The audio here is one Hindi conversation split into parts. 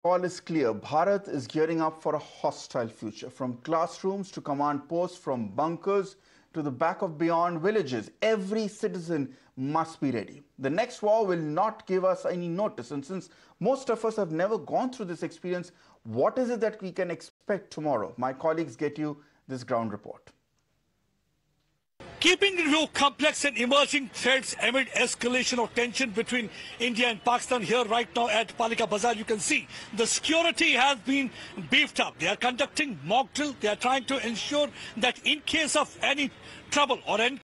All is clear. Bharat is gearing up for a hostile future. From classrooms to command posts, from bunkers to the back of beyond villages, every citizen must be ready. The next war will not give us any notice. And since most of us have never gone through this experience, what is it that we can expect tomorrow? My colleagues get you this ground report. Keeping in view complex and emerging threats amid escalation of tension between India and Pakistan, here right now at Palika Bazar, you can see the security has been beefed up. They are conducting mock drill. They are trying to ensure that in case of any trouble or in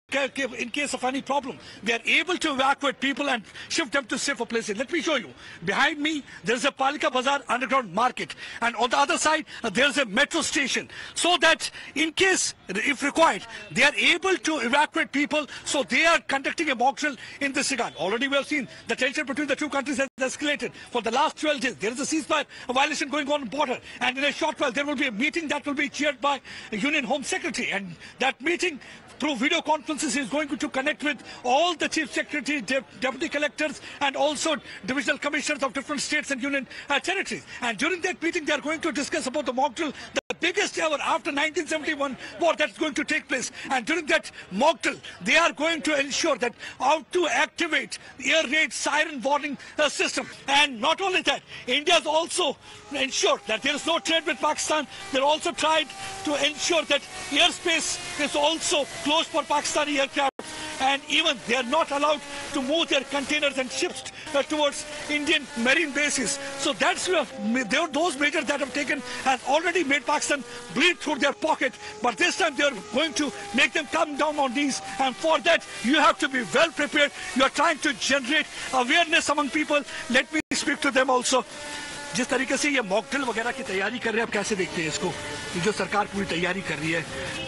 case of any problem, they are able to evacuate people and shift them to safer places. Let me show you. Behind me, there is a Palika Bazar underground market, and on the other side, there is a metro station, so that in case, if required, they are able to evacuate people. So they are conducting a mock drill in this regard. Already we have seen the tension between the two countries has escalated for the last 12 days. There is a ceasefire violation going on border, and in a short while there will be a meeting that will be chaired by Union Home Secretary, and that meeting through video conferences is going to connect with all the chief secretaries, deputy collectors, and also divisional commissioners of different states and union territories. And during that meeting, they are going to discuss about the mock drill, the biggest ever after 1971 war that's going to take place. And during that mock drill, they are going to ensure that how to activate air raid siren warning system. And not only that, India has also ensured that there is no trade with Pakistan. They're also tried to ensure that airspace is also closed for Pakistani aircraft, and even they are not allowed to move their containers and ships towards Indian marine bases. So that's where those measures that have taken has already made Pakistan bleed through their pocket, but this time they are going to make them come down on these, and for that you have to be well prepared. You are trying to generate awareness among people. Let me speak to them also. जिस तरीके से ये मॉक ड्रिल वगैरह की तैयारी कर रहे हैं, आप कैसे देखते हैं इसको, जो सरकार पूरी तैयारी कर रही है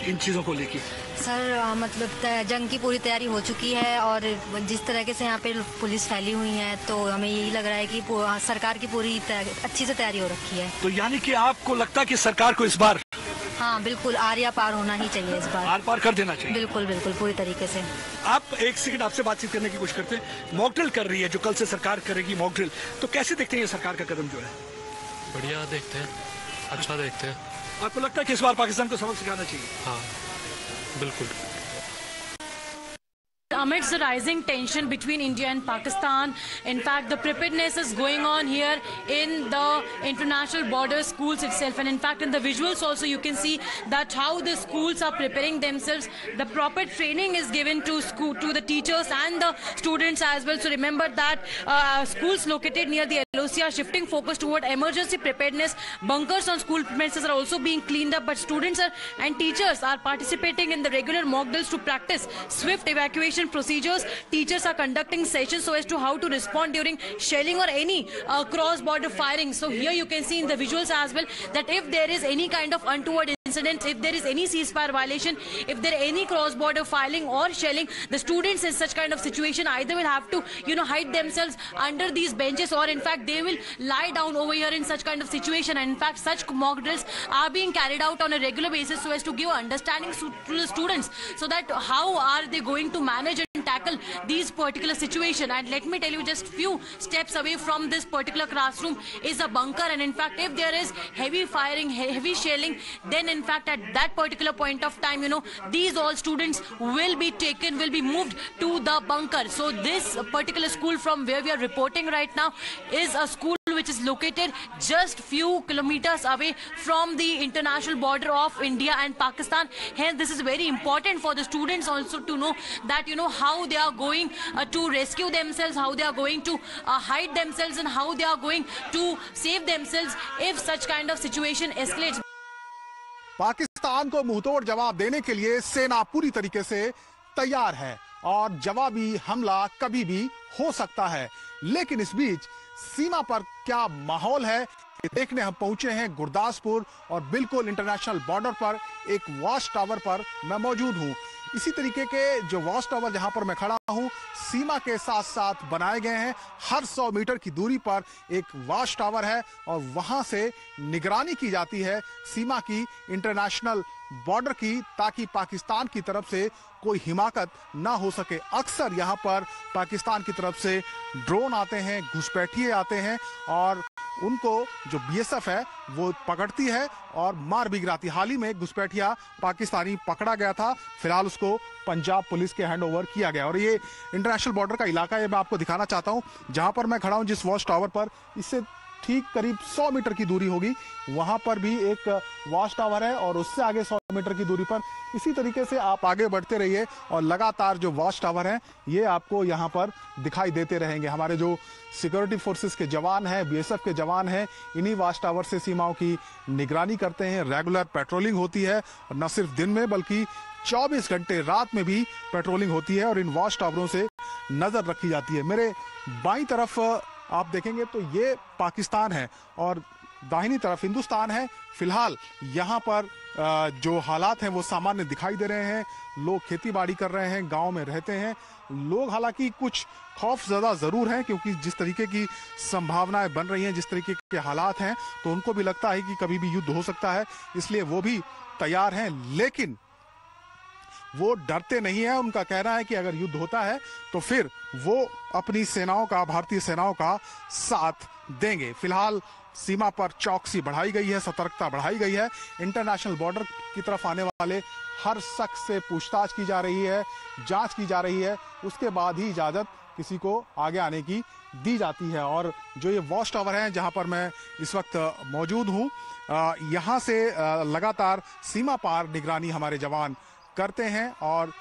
इन चीज़ों को लेके? सर मतलब जंग की पूरी तैयारी हो चुकी है, और जिस तरीके से यहाँ पे पुलिस फैली हुई है, तो हमें यही लग रहा है कि सरकार की पूरी अच्छी से तैयारी हो रखी है। तो यानी कि आपको लगता है कि सरकार को इस बार, हाँ बिल्कुल, आर या पार होना ही चाहिए, इस बार आर पार कर देना चाहिए। बिल्कुल बिल्कुल पूरी तरीके से। आप एक सेकंड आपसे बातचीत करने की कोशिश करते हैं। मॉक ड्रिल कर रही है, जो कल से सरकार करेगी मॉक ड्रिल, तो कैसे देखते हैं ये सरकार का कदम जो है? बढ़िया देखते हैं, अच्छा देखते हैं। आपको लगता है कि इस बार पाकिस्तान को सबक सिखाना चाहिए? हाँ बिल्कुल। Amidst the rising tension between India and Pakistan, in fact, the preparedness is going on here in the international border schools itself, and in fact, in the visuals also you can see that how the schools are preparing themselves. The proper training is given to the teachers and the students as well. So remember that schools located near the LOC are shifting focus toward emergency preparedness. Bunkers on school premises are also being cleaned up, but students and teachers are participating in the regular mock drills to practice swift evacuation procedures. Teachers are conducting sessions so as to how to respond during shelling or any cross-border firing. So here you can see in the visuals as well that if there is any kind of untoward incident, if there is any ceasefire violation, if there any cross-border firing or shelling, the students in such kind of situation either will have to, hide themselves under these benches, or in fact they will lie down over here in such kind of situation. And in fact, such mock drills are being carried out on a regular basis so as to give understanding to the students, so that how are they going to manage and tackle these particular situation. And let me tell you, just few steps away from this particular classroom is a bunker, and in fact if there is heavy firing, heavy shelling, then in fact at that particular point of time, these all students will be moved to the bunker. So this particular school from where we are reporting right now is a school which is located just few kilometers away from the international border of India and Pakistan. Hence this is very important for the students also to know that how they are going to rescue themselves, how they are going to hide themselves, and how they are going to save themselves if such kind of situation escalates. Pakistan को मुंहतोड़ जवाब देने के लिए सेना पूरी तरीके से तैयार है, और जवाबी हमला कभी भी हो सकता है। लेकिन इस बीच सीमा पर क्या माहौल है, ये देखने हम पहुंचे हैं गुरदासपुर, और बिल्कुल इंटरनेशनल बॉर्डर पर एक वॉच टावर पर मैं मौजूद हूं। इसी तरीके के जो वॉच टावर जहां पर मैं खड़ा हूं, सीमा के साथ साथ बनाए गए हैं। हर 100 मीटर की दूरी पर एक वॉच टावर है, और वहां से निगरानी की जाती है सीमा की, इंटरनेशनल बॉर्डर की, ताकि पाकिस्तान की तरफ से कोई हिमाकत ना हो सके। अक्सर यहाँ पर पाकिस्तान की तरफ से ड्रोन आते हैं, घुसपैठिए आते हैं, और उनको जो बीएसएफ है वो पकड़ती है और मार भी गिराती। हाल ही में एक घुसपैठिया पाकिस्तानी पकड़ा गया था, फिलहाल उसको पंजाब पुलिस के हैंड ओवर किया गया। और ये इंटरनेशनल बॉर्डर का इलाका है, मैं आपको दिखाना चाहता हूँ। जहां पर मैं खड़ा हूँ जिस वॉच टावर पर, इससे ठीक करीब 100 मीटर की दूरी होगी, वहां पर भी एक वॉच टावर है और उससे आगे 100 मीटर की दूरी पर इसी तरीके से आप आगे बढ़ते रहिए और लगातार जो वॉच टावर हैं ये आपको यहां पर दिखाई देते रहेंगे। हमारे जो सिक्योरिटी फोर्सेस के जवान हैं, बीएसएफ के जवान हैं, इन्हीं वॉच टावर से सीमाओं की निगरानी करते हैं। रेगुलर पेट्रोलिंग होती है और न सिर्फ दिन में बल्कि 24 घंटे रात में भी पेट्रोलिंग होती है और इन वॉच टावरों से नजर रखी जाती है। मेरे बाईं तरफ आप देखेंगे तो ये पाकिस्तान है और दाहिनी तरफ हिंदुस्तान है। फिलहाल यहाँ पर जो हालात हैं वो सामान्य दिखाई दे रहे हैं। लोग खेती बाड़ी कर रहे हैं, गांव में रहते हैं लोग। हालांकि कुछ खौफजदा जरूर हैं क्योंकि जिस तरीके की संभावनाएं बन रही हैं, जिस तरीके के हालात हैं, तो उनको भी लगता है कि कभी भी युद्ध हो सकता है, इसलिए वो भी तैयार हैं। लेकिन वो डरते नहीं है। उनका कहना है कि अगर युद्ध होता है तो फिर वो अपनी सेनाओं का, भारतीय सेनाओं का साथ देंगे। फिलहाल सीमा पर चौकसी बढ़ाई गई है, सतर्कता बढ़ाई गई है। इंटरनेशनल बॉर्डर की तरफ आने वाले हर शख्स से पूछताछ की जा रही है, जांच की जा रही है, उसके बाद ही इजाजत किसी को आगे आने की दी जाती है। और जो ये वॉच टावर है जहां पर मैं इस वक्त मौजूद हूं, यहां से लगातार सीमा पार निगरानी हमारे जवान करते हैं और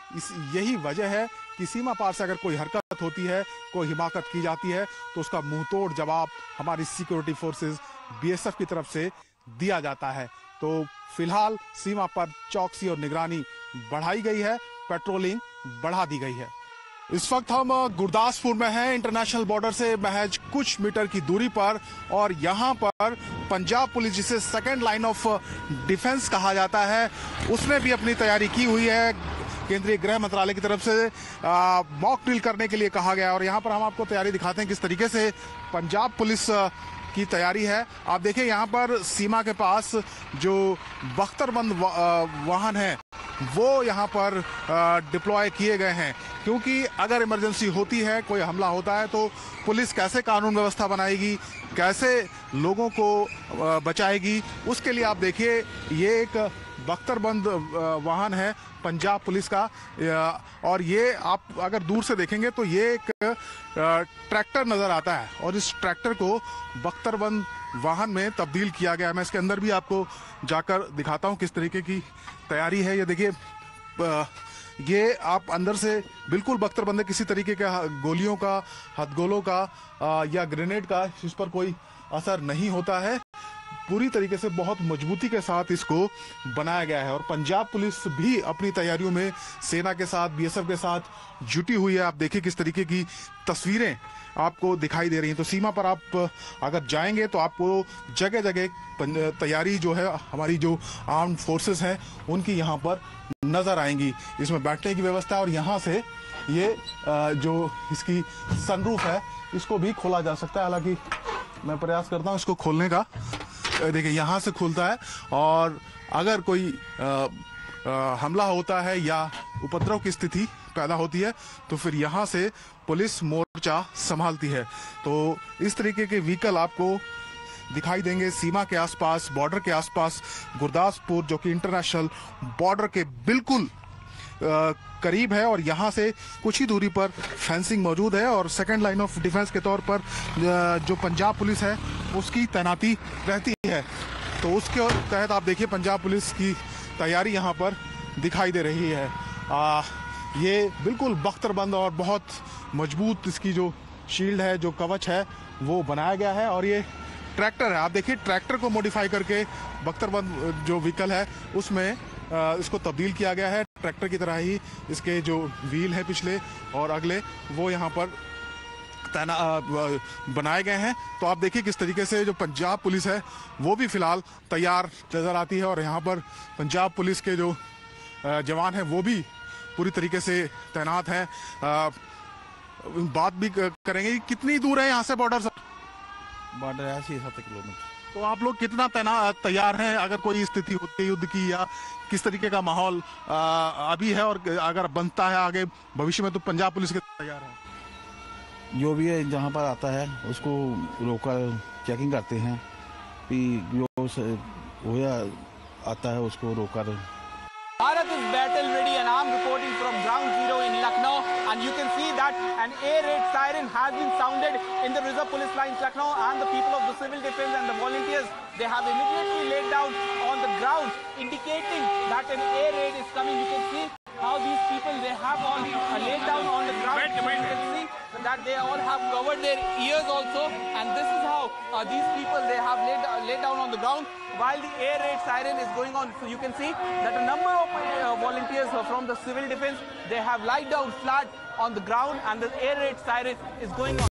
यही वजह है कि सीमा पार से अगर कोई हरकत होती है, कोई हिमाकत की जाती है, तो उसका मुंहतोड़ जवाब हमारी सिक्योरिटी फोर्सेस बीएसएफ की तरफ से दिया जाता है। तो फिलहाल सीमा पर चौकसी और निगरानी बढ़ाई गई है, पेट्रोलिंग बढ़ा दी गई है। इस वक्त हम गुरदासपुर में हैं, इंटरनेशनल बॉर्डर से महज कुछ मीटर की दूरी पर, और यहाँ पर पंजाब पुलिस, जिसे सेकेंड लाइन ऑफ डिफेंस कहा जाता है, उसने भी अपनी तैयारी की हुई है। केंद्रीय गृह मंत्रालय की तरफ से मॉक ड्रिल करने के लिए कहा गया और यहाँ पर हम आपको तैयारी दिखाते हैं किस तरीके से पंजाब पुलिस की तैयारी है। आप देखिए यहाँ पर सीमा के पास जो बख्तरबंद वाहन है वो यहाँ पर डिप्लॉय किए गए हैं, क्योंकि अगर इमरजेंसी होती है, कोई हमला होता है, तो पुलिस कैसे कानून व्यवस्था बनाएगी, कैसे लोगों को बचाएगी। उसके लिए आप देखिए ये एक बख्तरबंद वाहन है पंजाब पुलिस का, और ये आप अगर दूर से देखेंगे तो ये एक ट्रैक्टर नजर आता है और इस ट्रैक्टर को बख्तरबंद वाहन में तब्दील किया गया है। मैं इसके अंदर भी आपको जाकर दिखाता हूँ किस तरीके की तैयारी है। ये देखिए, ये आप अंदर से बिल्कुल बख्तरबंद है, किसी तरीके का गोलियों का, हथगोलों का या ग्रेनेड का इस पर कोई असर नहीं होता है। पूरी तरीके से बहुत मजबूती के साथ इसको बनाया गया है और पंजाब पुलिस भी अपनी तैयारियों में सेना के साथ, बीएसएफ के साथ जुटी हुई है। आप देखिए किस तरीके की तस्वीरें आपको दिखाई दे रही हैं। तो सीमा पर आप अगर जाएंगे तो आपको जगह जगह तैयारी जो है हमारी जो आर्म्ड फोर्सेस हैं उनकी यहाँ पर नजर आएंगी। इसमें बैठने की व्यवस्था है और यहाँ से ये जो इसकी सनरूफ है इसको भी खोला जा सकता है। हालांकि मैं प्रयास करता हूँ इसको खोलने का। देखिए यहाँ से खुलता है और अगर कोई हमला होता है या उपद्रव की स्थिति पैदा होती है तो फिर यहाँ से पुलिस मोर्चा संभालती है। तो इस तरीके के व्हीकल आपको दिखाई देंगे सीमा के आसपास, बॉर्डर के आसपास। गुरदासपुर जो कि इंटरनेशनल बॉर्डर के बिल्कुल करीब है और यहाँ से कुछ ही दूरी पर फेंसिंग मौजूद है और सेकेंड लाइन ऑफ डिफेंस के तौर पर जो पंजाब पुलिस है उसकी तैनाती रहती है। तो उसके तहत आप देखिए पंजाब पुलिस की तैयारी यहाँ पर दिखाई दे रही है। ये बिल्कुल बख्तरबंद और बहुत मजबूत इसकी जो शील्ड है, जो कवच है, वो बनाया गया है। और ये ट्रैक्टर है, आप देखिए ट्रैक्टर को मॉडिफाई करके बख्तरबंद जो व्हीकल है उसमें इसको तब्दील किया गया है। ट्रैक्टर की तरह ही इसके जो व्हील है पिछले और अगले वो यहाँ पर बनाए गए हैं। तो आप देखिए किस तरीके से जो पंजाब पुलिस है वो भी फिलहाल तैयार नजर आती है और यहाँ पर पंजाब पुलिस के जो जवान हैं वो भी पूरी तरीके से तैनात हैं। बात भी करेंगे, कितनी दूर है यहाँ से बॉर्डर? बॉर्डर है 6-7 किलोमीटर। तो आप लोग कितना तैयार हैं अगर कोई स्थिति होती है युद्ध की, या किस तरीके का माहौल अभी है और अगर बनता है आगे भविष्य में तो पंजाब पुलिस के तैयार है? जो भी है जहाँ पर आता है उसको रोककर चेकिंग करते हैं कि जो होया आता है उसको रोककर। Bharat is battle ready and I'm reporting from ground zero in Lucknow, and you can see that an air raid siren has been sounded in the Reserve Police Lines Lucknow, and the people of the civil defense and the volunteers, they have immediately laid down on the ground indicating that an air raid is coming. You can see how these people, they have all laid down on the ground. You can see that they all have covered their ears also, and this is how these people, they have laid down on the ground while the air raid siren is going on. So you can see that a number of volunteers from the civil defense, they have lied down flat on the ground, and the air raid siren is going on.